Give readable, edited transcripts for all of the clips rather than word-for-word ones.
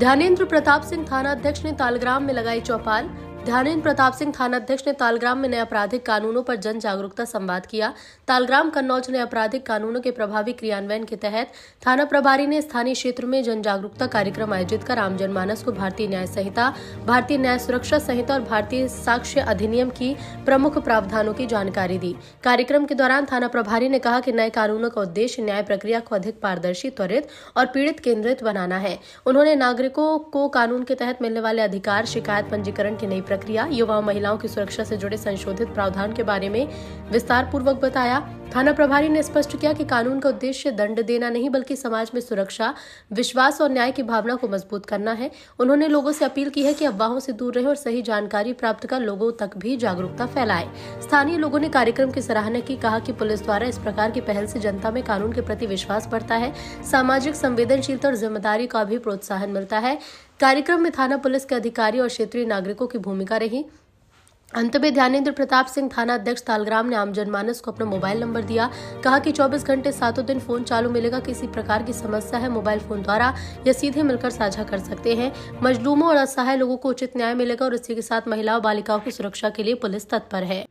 ध्यानेंद्र प्रताप सिंह थाना अध्यक्ष ने तालग्राम में लगाई चौपाल। ध्यानेंद्र प्रताप सिंह थाना अध्यक्ष ने तालग्राम में नए आपराधिक कानूनों पर जन जागरूकता संवाद किया। तालग्राम कन्नौज ने आपराधिक कानूनों के प्रभावी क्रियान्वयन के तहत थाना प्रभारी ने स्थानीय क्षेत्र में जन जागरूकता कार्यक्रम आयोजित कर आम जनमानस को भारतीय न्याय संहिता, भारतीय न्याय सुरक्षा संहिता और भारतीय साक्ष्य अधिनियम की प्रमुख प्रावधानों की जानकारी दी। कार्यक्रम के दौरान थाना प्रभारी ने कहा कि नए कानूनों का उद्देश्य न्याय प्रक्रिया को अधिक पारदर्शी, त्वरित और पीड़ित केंद्रित बनाना है। उन्होंने नागरिकों को कानून के तहत मिलने वाले अधिकार, शिकायत पंजीकरण की नई प्रक्रिया, युवाओं महिलाओं की सुरक्षा से जुड़े संशोधित प्रावधान के बारे में विस्तार पूर्वक बताया। थाना प्रभारी ने स्पष्ट किया कि कानून का उद्देश्य दंड देना नहीं बल्कि समाज में सुरक्षा, विश्वास और न्याय की भावना को मजबूत करना है। उन्होंने लोगों से अपील की है कि अफवाहों से दूर रहें और सही जानकारी प्राप्त कर लोगों तक भी जागरूकता फैलाएं। स्थानीय लोगों ने कार्यक्रम की सराहना की, कहा कि पुलिस द्वारा इस प्रकार की पहल से जनता में कानून के प्रति विश्वास बढ़ता है, सामाजिक संवेदनशीलता और जिम्मेदारी का भी प्रोत्साहन मिलता है। कार्यक्रम में थाना पुलिस के अधिकारी और क्षेत्रीय नागरिकों की भूमिका रही। अंत में ध्यानेंद्र प्रताप सिंह थाना अध्यक्ष तालग्राम ने आम जनमानस को अपना मोबाइल नंबर दिया। कहा कि 24 घंटे 7 दिन फोन चालू मिलेगा। किसी प्रकार की समस्या है मोबाइल फोन द्वारा या सीधे मिलकर साझा कर सकते हैं। मजलूमों और असहाय लोगों को उचित न्याय मिलेगा और इसी के साथ महिलाओं बालिकाओं की सुरक्षा के लिए पुलिस तत्पर है।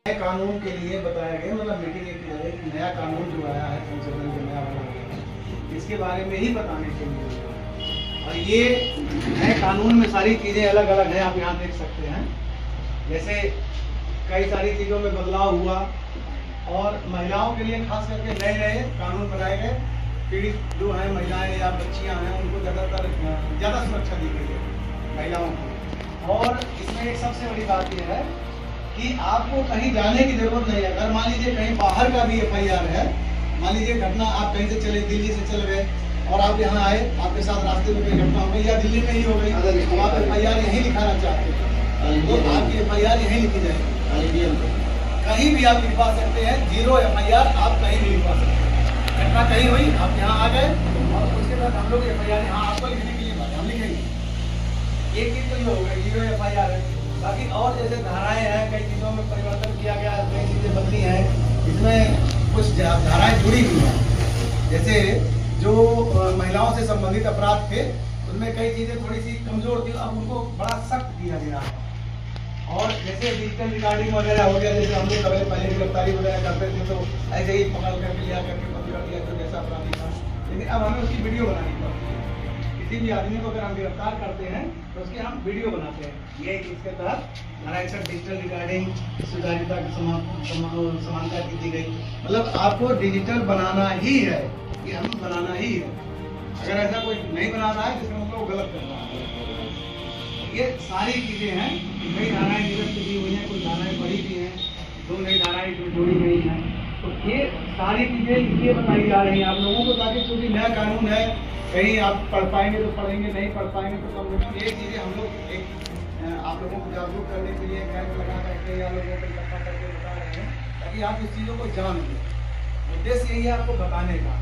कानून के लिए बताया गया, मतलब मीटिंग एक नया कानून जो आया है, संशोधन जो नया बना है, इसके बारे में ही बताने के लिए। और ये नए कानून में सारी चीजें अलग अलग है, आप यहाँ देख सकते हैं। जैसे कई सारी चीजों में बदलाव हुआ और महिलाओं के लिए खास करके नए नए कानून बनाए गए। पीड़ित जो है महिलाएं या बच्चियां हैं, उनको ज्यादा सुरक्षा दी गई है महिलाओं को। और इसमें एक सबसे बड़ी बात यह है कि आपको कहीं जाने की जरूरत नहीं है। अगर मान लीजिए कहीं बाहर का भी FIR है, मान लीजिए घटना आप कहीं से चले, दिल्ली से चल गए और आप यहाँ आए, आपके साथ रास्ते में कोई घटना हो गई या दिल्ली में ही हो गई, तो आप FIR यहीं लिखाना चाहते हैं तो आपकी FIR यहीं लिखी जाएगी। कहीं भी आप लिखवा सकते हैं, 0 FIR आप कहीं भी लिखवा सकते हैं। घटना कहीं हुई, आप यहाँ आ गए और उसके बाद हम लोग FIR यहाँ आपको लिखने के लिए हम लिखेंगे। एक चीज तो ये हो गई, 0 FIR है। बाकी और जैसे धाराएं हैं, कई चीज़ों में परिवर्तन किया गया, कई चीज़ें बदली हैं। इसमें कुछ धाराएं जुड़ी हुई हैं। जैसे जो महिलाओं से संबंधित अपराध थे, उनमें कई चीज़ें थोड़ी सी कमजोर थी, अब उनको बड़ा सख्त किया गया है। और जैसे डिजिटल रिकॉर्डिंग वगैरह हो गया, जैसे हम लोग पहले गिरफ्तारी वगैरह करते थे तो ऐसे ही पकड़ करके लिया करके पकड़ लिया तो जैसा अपराधी था, लेकिन अब हमें उसकी वीडियो बनानी पड़ती है। किसी भी आदमी को अगर हम गिरफ्तार करते हैं तो उसकी हम वीडियो बनाते हैं। ये इसके तहत डिजिटल रिकॉर्डिंग सुधारिता की समानता की दी गई। मतलब आपको डिजिटल बनाना ही है, ये हमें बनाना ही है। अगर ऐसा कोई नहीं बना रहा है जिसमें मतलब गलत कर रहा है। ये सारी चीजें हैं, कई धाराएं निरस्त की हुई हैं, कुछ धाराएं बड़ी भी हैं, 2 नई धाराएं जो जोड़ी गई हैं। तो ये सारी चीजें इसलिए बताई जा रही हैं आप लोगों को, ताकि क्योंकि नया कानून है, कहीं आप पढ़ पाएंगे तो पढ़ेंगे, नहीं पढ़ पाएंगे तो कम। ये चीजें हम लोग एक आप लोगों को जागरूक करने के लिए कैंप लगा करके या लोगों को इकट्ठा करके बता रहे हैं, ताकि आप इस चीज़ों को जान लें। उद्देश्य यही है आपको बताने का।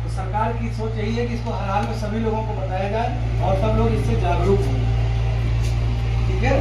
तो सरकार की सोच यही है कि इसको हर हाल में सभी लोगों को बताया जाए और सब लोग इससे जागरूक हों। ठीक है?